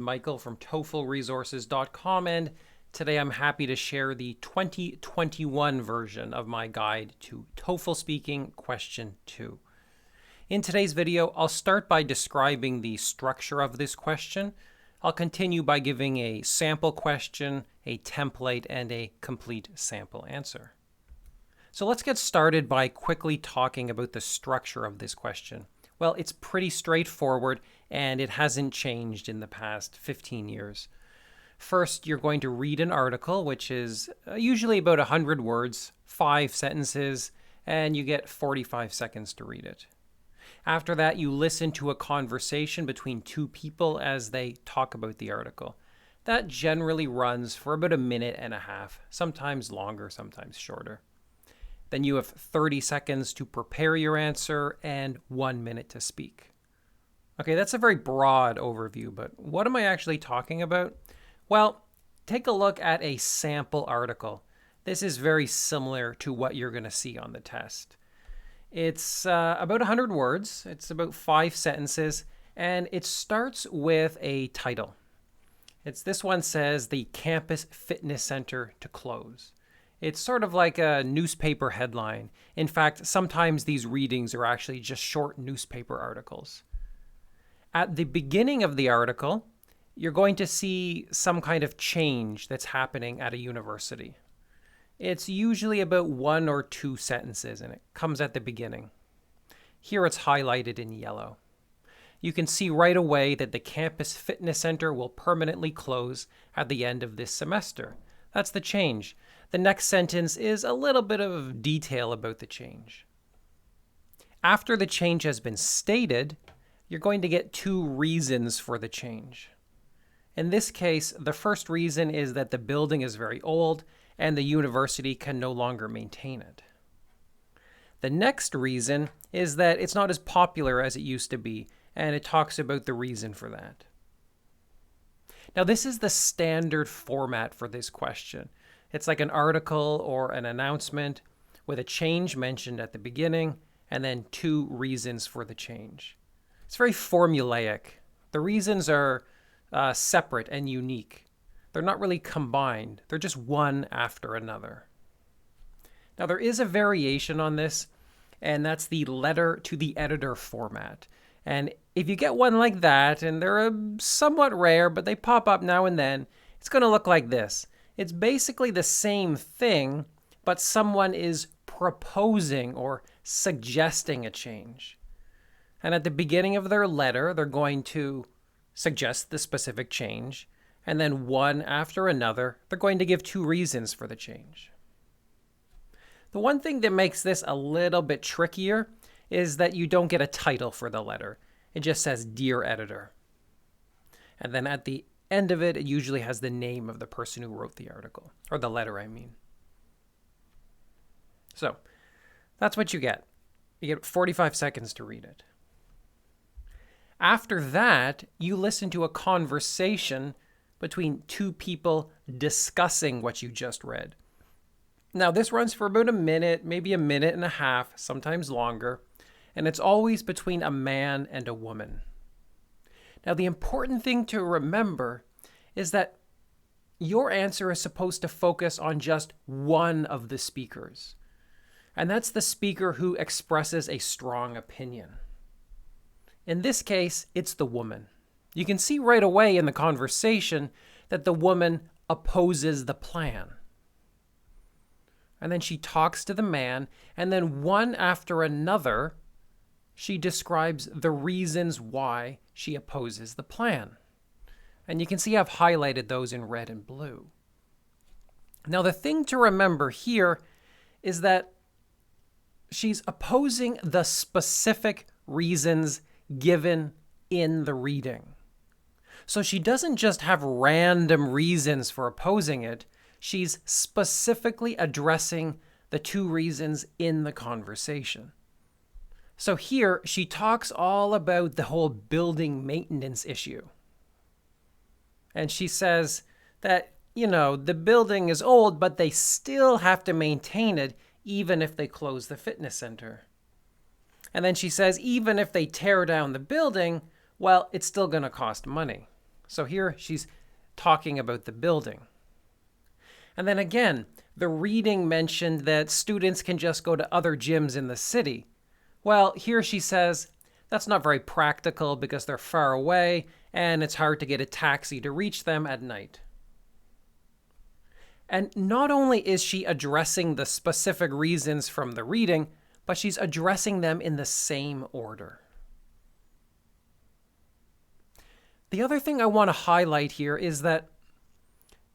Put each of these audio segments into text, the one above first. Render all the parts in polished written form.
Michael from TOEFLresources.com, and today I'm happy to share the 2021 version of my guide to TOEFL Speaking Question 2. In today's video, I'll start by describing the structure of this question. I'll continue by giving a sample question, a template, and a complete sample answer. So let's get started by quickly talking about the structure of this question. Well, it's pretty straightforward, and it hasn't changed in the past 15 years. First, you're going to read an article, which is usually about 100 words, 5 sentences, and you get 45 seconds to read it. After that, you listen to a conversation between two people as they talk about the article. That generally runs for about a minute and a half, sometimes longer, sometimes shorter. Then you have 30 seconds to prepare your answer and 1 minute to speak. Okay, that's a very broad overview, but what am I actually talking about? Well, take a look at a sample article. This is very similar to what you're going to see on the test. It's about 100 words, it's about 5 sentences, and it starts with a title. This one says, "The Campus Fitness Center to Close." It's sort of like a newspaper headline. In fact, sometimes these readings are actually just short newspaper articles. At the beginning of the article, you're going to see some kind of change that's happening at a university. It's usually about 1 or 2 sentences, and it comes at the beginning. Here it's highlighted in yellow. You can see right away that the Campus Fitness Center will permanently close at the end of this semester. That's the change. The next sentence is a little bit of detail about the change. After the change has been stated, you're going to get 2 reasons for the change. In this case, the first reason is that the building is very old and the university can no longer maintain it. The next reason is that it's not as popular as it used to be, and it talks about the reason for that. Now, this is the standard format for this question. It's like an article or an announcement with a change mentioned at the beginning and then 2 reasons for the change. It's very formulaic. The reasons are separate and unique. They're not really combined. They're just one after another. Now, there is a variation on this, and that's the letter to the editor format. And if you get one like that, and they're somewhat rare, but they pop up now and then, it's going to look like this. It's basically the same thing, but someone is proposing or suggesting a change. And at the beginning of their letter, they're going to suggest the specific change, and then one after another, they're going to give 2 reasons for the change. The one thing that makes this a little bit trickier is that you don't get a title for the letter. It just says, "Dear Editor." And then at the end of it, it usually has the name of the person who wrote the article, or the letter, I mean. So that's what you get. You get 45 seconds to read it. After that, you listen to a conversation between 2 people discussing what you just read. Now, this runs for about a minute, maybe a minute and a half, sometimes longer, and it's always between a man and a woman. Now, the important thing to remember is that your answer is supposed to focus on just one of the speakers, and that's the speaker who expresses a strong opinion. In this case, it's the woman. You can see right away in the conversation that the woman opposes the plan. And then she talks to the man, and then one after another, she describes the reasons why she opposes the plan. And you can see I've highlighted those in red and blue. Now, the thing to remember here is that she's opposing the specific reasons given in the reading. So she doesn't just have random reasons for opposing it. She's specifically addressing the 2 reasons in the conversation. So here, she talks all about the whole building maintenance issue. And she says that, the building is old, but they still have to maintain it even if they close the fitness center. And then she says, even if they tear down the building, well, it's still going to cost money. So here she's talking about the building. And then again, the reading mentioned that students can just go to other gyms in the city. Well, here she says that's not very practical because they're far away and it's hard to get a taxi to reach them at night. And not only is she addressing the specific reasons from the reading, but she's addressing them in the same order. The other thing I want to highlight here is that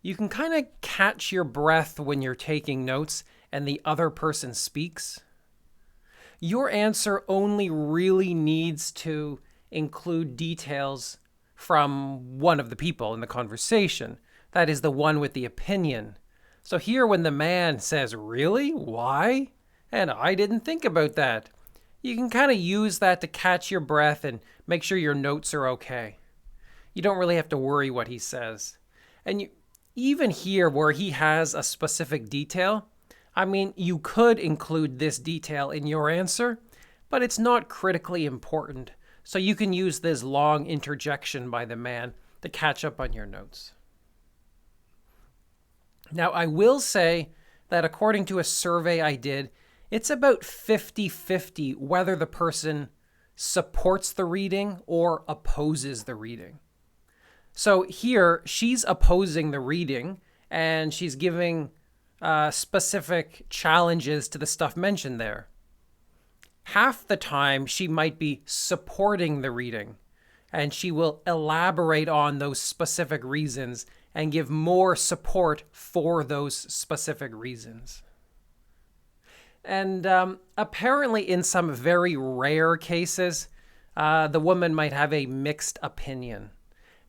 you can kind of catch your breath when you're taking notes and the other person speaks. Your answer only really needs to include details from one of the people in the conversation. That is the one with the opinion. So here when the man says, "Really? Why? And I didn't think about that." You can kind of use that to catch your breath and make sure your notes are okay. You don't really have to worry what he says. And even here where he has a specific detail, I mean, you could include this detail in your answer, but it's not critically important. So you can use this long interjection by the man to catch up on your notes. Now, I will say that according to a survey I did, it's about 50-50 whether the person supports the reading or opposes the reading. So here, she's opposing the reading, and she's giving specific challenges to the stuff mentioned there. Half the time, she might be supporting the reading, and she will elaborate on those specific reasons and give more support for those specific reasons. And apparently, in some very rare cases, the woman might have a mixed opinion.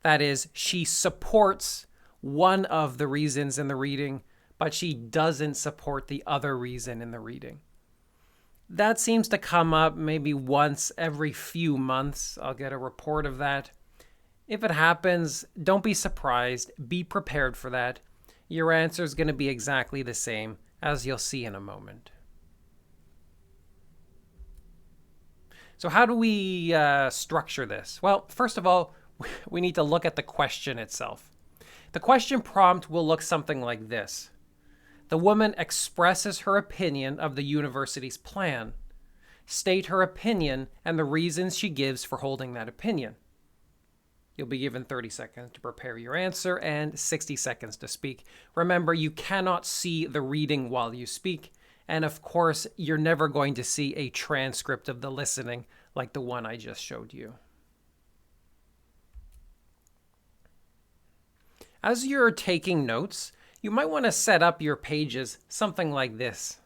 That is, she supports one of the reasons in the reading, but she doesn't support the other reason in the reading. That seems to come up maybe once every few months. I'll get a report of that. If it happens, don't be surprised. Be prepared for that. Your answer is going to be exactly the same, as you'll see in a moment. So how do we structure this? Well, first of all, we need to look at the question itself. The question prompt will look something like this. The woman expresses her opinion of the university's plan. State her opinion and the reasons she gives for holding that opinion. You'll be given 30 seconds to prepare your answer and 60 seconds to speak. Remember, you cannot see the reading while you speak. And of course, you're never going to see a transcript of the listening like the one I just showed you. As you're taking notes, you might want to set up your pages something like this.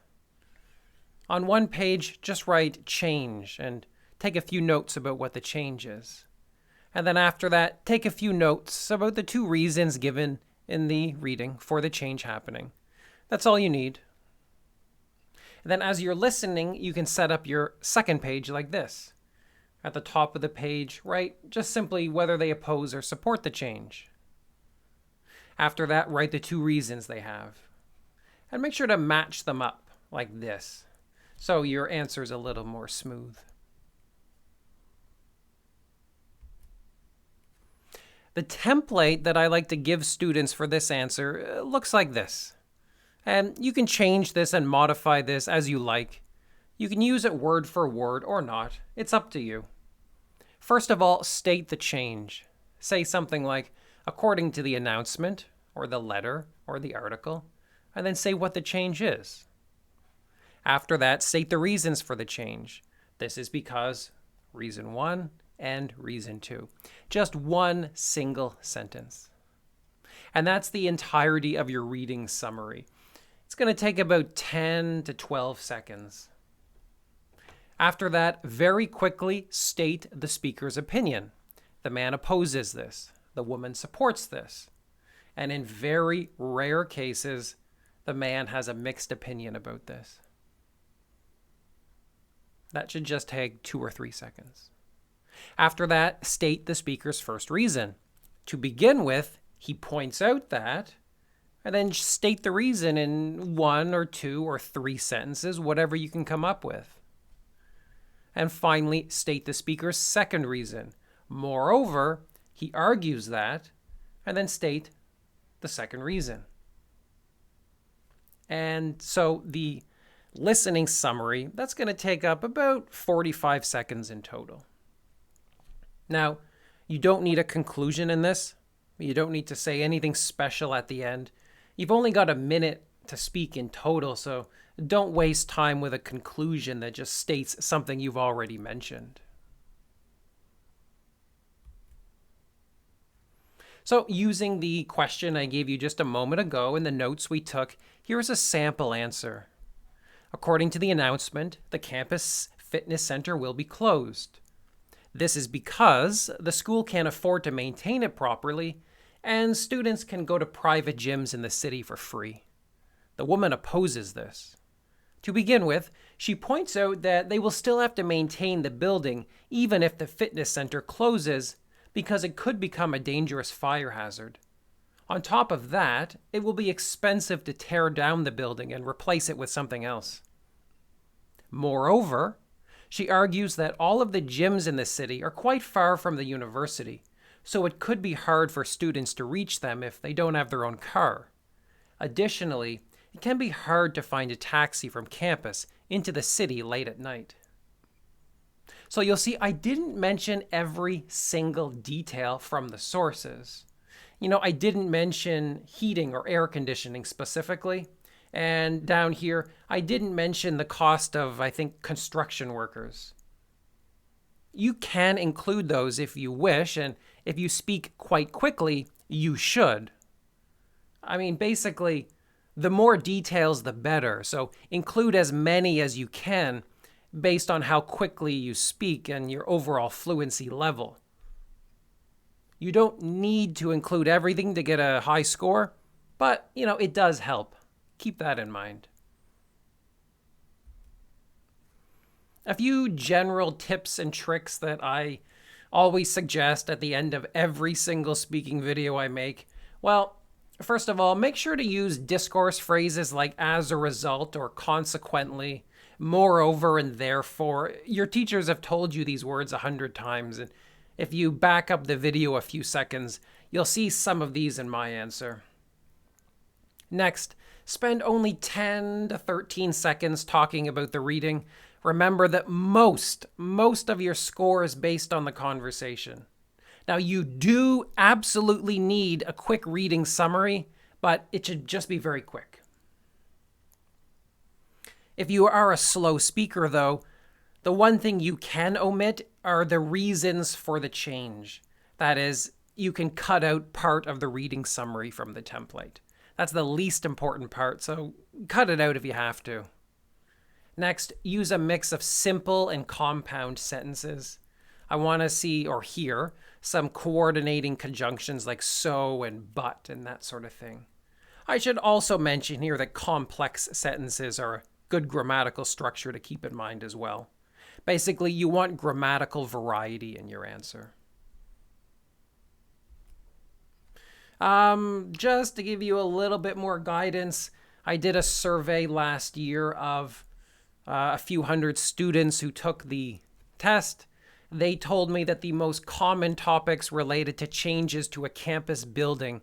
On one page, just write change and take a few notes about what the change is. And then after that, take a few notes about the two reasons given in the reading for the change happening. That's all you need. And then as you're listening, you can set up your second page like this. At the top of the page, write just simply whether they oppose or support the change. After that, write the two reasons they have. And make sure to match them up like this, so your answer is a little more smooth. The template that I like to give students for this answer looks like this. And you can change this and modify this as you like. You can use it word for word or not. It's up to you. First of all, state the change. Say something like, according to the announcement, or the letter, or the article, and then say what the change is. After that, state the reasons for the change. This is because reason 1 and reason 2. Just one single sentence. And that's the entirety of your reading summary. It's going to take about 10 to 12 seconds. After that, very quickly state the speaker's opinion. The man opposes this. The woman supports this. And in very rare cases, the man has a mixed opinion about this. That should just take 2 or 3 seconds. After that, state the speaker's first reason. To begin with, he points out that, and then state the reason in 1 or 2 or 3 sentences, whatever you can come up with. And finally, state the speaker's second reason. Moreover, He argues that, and then state the second reason. And so the listening summary, that's going to take up about 45 seconds in total. Now, you don't need a conclusion in this. You don't need to say anything special at the end. You've only got a minute to speak in total, so don't waste time with a conclusion that just states something you've already mentioned. So using the question I gave you just a moment ago in the notes we took, here's a sample answer. According to the announcement, the campus fitness center will be closed. This is because the school can't afford to maintain it properly, and students can go to private gyms in the city for free. The woman opposes this. To begin with, she points out that they will still have to maintain the building even if the fitness center closes, because it could become a dangerous fire hazard. On top of that, it will be expensive to tear down the building and replace it with something else. Moreover, she argues that all of the gyms in the city are quite far from the university, so it could be hard for students to reach them if they don't have their own car. Additionally, it can be hard to find a taxi from campus into the city late at night. So you'll see I didn't mention every single detail from the sources. I didn't mention heating or air conditioning specifically. And down here, I didn't mention the cost of, construction workers. You can include those if you wish, and if you speak quite quickly, you should. Basically, the more details, the better. So include as many as you can based on how quickly you speak and your overall fluency level. You don't need to include everything to get a high score, but, it does help. Keep that in mind. A few general tips and tricks that I always suggest at the end of every single speaking video I make. Well, first of all, make sure to use discourse phrases like as a result or consequently, moreover, and therefore. Your teachers have told you these words 100 times, and if you back up the video a few seconds, you'll see some of these in my answer. Next, spend only 10 to 13 seconds talking about the reading. Remember that most of your score is based on the conversation. Now, you do absolutely need a quick reading summary, but it should just be very quick. If you are a slow speaker, though, the one thing you can omit are the reasons for the change. That is, you can cut out part of the reading summary from the template. That's the least important part, so cut it out if you have to. Next, use a mix of simple and compound sentences. I want to see or hear some coordinating conjunctions like so and but and that sort of thing. I should also mention here that complex sentences are a good grammatical structure to keep in mind as well. Basically, you want grammatical variety in your answer. Just to give you a little bit more guidance, I did a survey last year of a few hundred students who took the test. They told me that the most common topics related to changes to a campus building,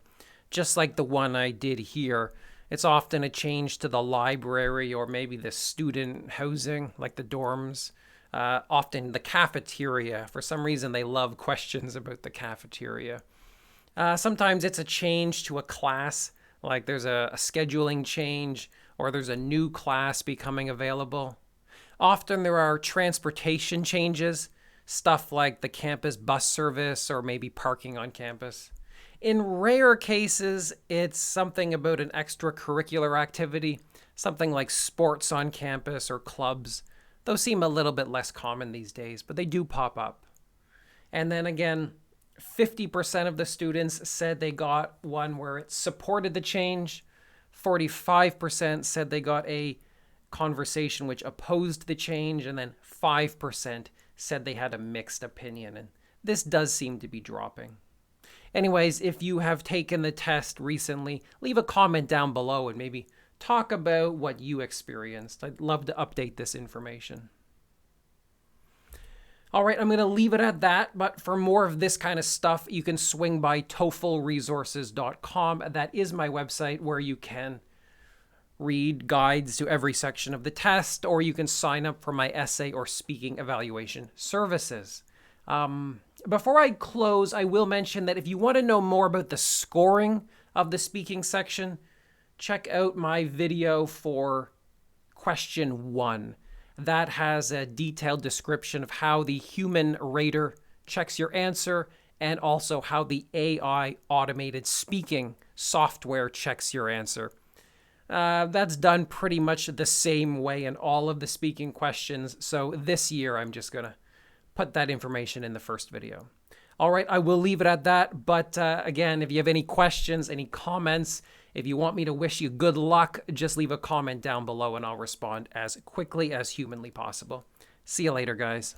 just like the one I did here. It's often a change to the library or maybe the student housing, like the dorms. Often the cafeteria. For some reason, they love questions about the cafeteria. Sometimes it's a change to a class, like there's a scheduling change or there's a new class becoming available. Often there are transportation changes, stuff like the campus bus service or maybe parking on campus. In rare cases, it's something about an extracurricular activity, something like sports on campus or clubs. Those seem a little bit less common these days, but they do pop up. And then again, 50% of the students said they got one where it supported the change. 45% said they got a conversation which opposed the change. And then 5% said they had a mixed opinion. And this does seem to be dropping. Anyways, if you have taken the test recently, leave a comment down below and maybe talk about what you experienced. I'd love to update this information. All right, I'm going to leave it at that. But for more of this kind of stuff, you can swing by TOEFLresources.com. That is my website where you can read guides to every section of the test, or you can sign up for my essay or speaking evaluation services. Before I close, I will mention that if you want to know more about the scoring of the speaking section, check out my video for question 1. That has a detailed description of how the human rater checks your answer and also how the AI automated speaking software checks your answer. That's done pretty much the same way in all of the speaking questions. So this year, I'm just going to put that information in the first video. All right, I will leave it at that. But again, if you have any questions, any comments, if you want me to wish you good luck, just leave a comment down below and I'll respond as quickly as humanly possible. See you later, guys.